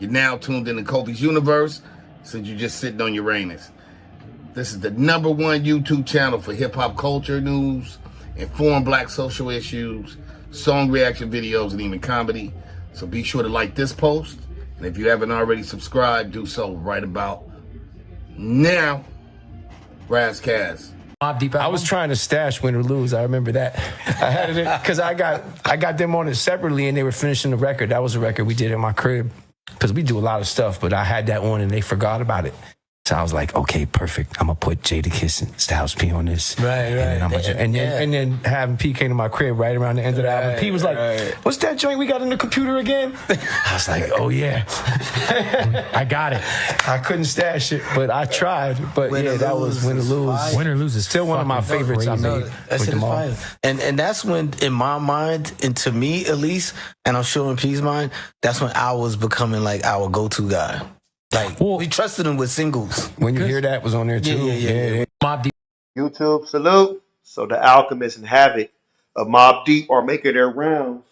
You're now tuned into Kofi's Universe, since you're just sitting on Uranus. This is the #1 YouTube channel for hip-hop culture news, informed black social issues, song reaction videos, and even comedy. So be sure to like this post, and if you haven't already subscribed, do so right about now. Razzcast. I was trying to stash Win or Lose. I remember that. I had it because I got them on it separately, and they were finishing the record. That was a record we did in my crib because we do a lot of stuff. But I had that one, and they forgot about it. So I was like, okay, perfect. I'm gonna put Jadakiss and Styles P on this. Right. And then having P came to my crib right around the end of the album. P was like, "What's that joint we got in the computer again?" I was like, "Oh yeah, I got it." I couldn't stash it, but I tried. But that was Win or Lose. Win or Lose is still one of my favorites I made. That's fire. And that's when, in my mind, and to me at least, and I'm sure in P's mind, that's when I was becoming like our go-to guy. Like, we trusted him with singles. When you hear that was on there too. Yeah. Mobb Deep. YouTube salute. So the Alchemist and Havoc of Mobb Deep are making their rounds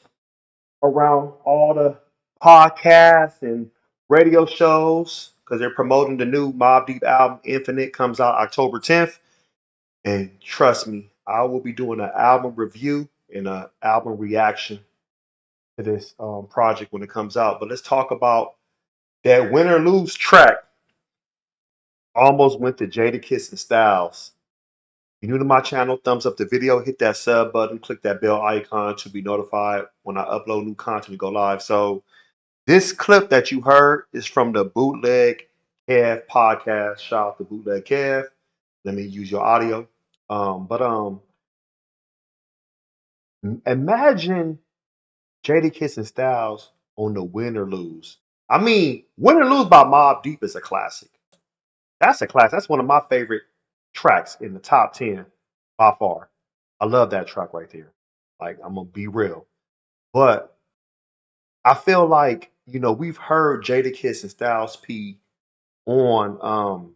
around all the podcasts and radio shows because they're promoting the new Mobb Deep album, Infinite, comes out October 10th. And trust me, I will be doing an album review and an album reaction to this project when it comes out. But let's talk about that Win or Lose track. Almost went to Jadakiss and Styles. If you're new to my channel, thumbs up the video, hit that sub button, click that bell icon to be notified when I upload new content and go live. So this clip that you heard is from the Bootleg Kev podcast. Shout out to Bootleg Kev. Let me use your audio. Imagine Jadakiss and Styles on the Win or Lose. I mean, Win or Lose by Mobb Deep is a classic. That's a classic. That's one of my favorite tracks in the top 10 by far. I love that track right there. Like, I'm gonna be real. But I feel like, we've heard Jadakiss and Styles P on on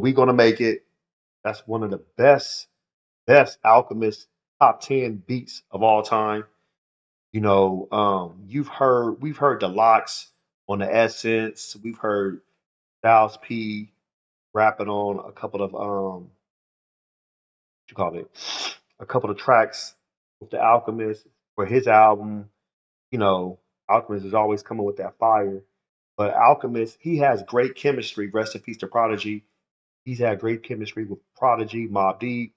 We Gonna Make It. That's one of the best Alchemist top 10 beats of all time. We've heard the Locks on the Essence. We've heard Styles P rapping on a couple of a couple of tracks with the Alchemist for his album. Alchemist is always coming with that fire. But Alchemist, he has great chemistry. Rest in peace to Prodigy. He's had great chemistry with Prodigy, Mobb Deep,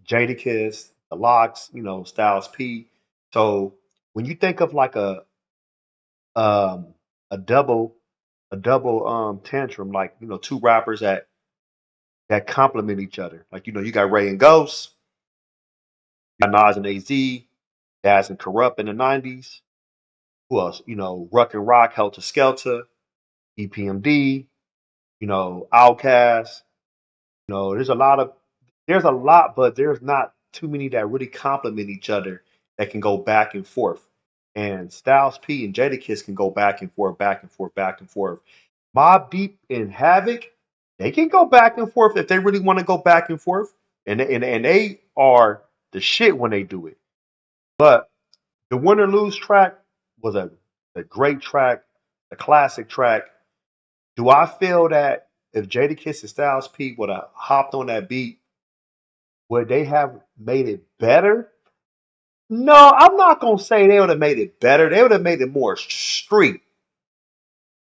Jadakiss, the Locks, Styles P. So when you think of like a double tantrum, like two rappers that complement each other. Like you got Ray and Ghost, you got Nas and AZ, Daz and Corrupt in the '90s. Who else? Ruck and Rock, Helter Skelter, EPMD, Outkast. There's a lot, but there's not too many that really complement each other that can go back and forth. And Styles P and Jadakiss can go back and forth, back and forth, back and forth. Mobb Deep and Havoc, they can go back and forth if they really want to go back and forth. And they are the shit when they do it. But the Win or Lose track was a great track, a classic track. Do I feel that if Jadakiss and Styles P would have hopped on that beat, would they have made it better? No, I'm not gonna say they would have made it better. They would have made it more street.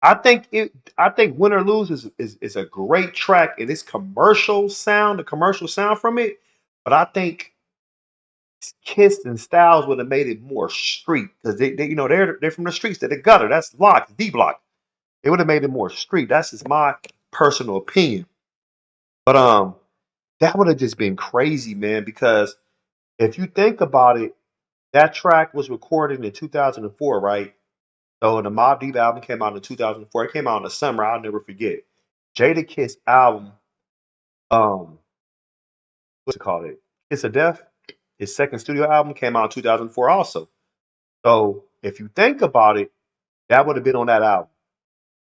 I think Win or Lose is a great track and its commercial sound, the commercial sound from it. But I think Kiss and Styles would have made it more street because they're from the streets, they're the gutter. That's block, D block. They would have made it more street. That's just my personal opinion. But that would have just been crazy, man. Because if you think about it, that track was recorded in 2004, right? So the Mobb Deep album came out in 2004. It came out in the summer. I'll never forget. Jadakiss album, what's it called? Kiss of Death. His second studio album came out in 2004 also. So if you think about it, that would have been on that album.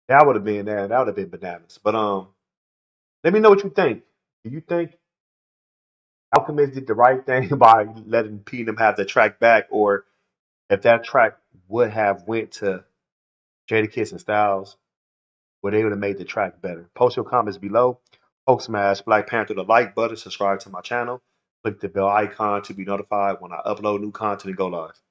That would have been there. That would have been bananas. But let me know what you think. Do you think Alchemist did the right thing by letting P and them have the track back, or if that track would have went to Jadakiss and Styles, where they would have made the track better. Post your comments below. Hulk smash Black Panther the like button. Subscribe to my channel. Click the bell icon to be notified when I upload new content and go live.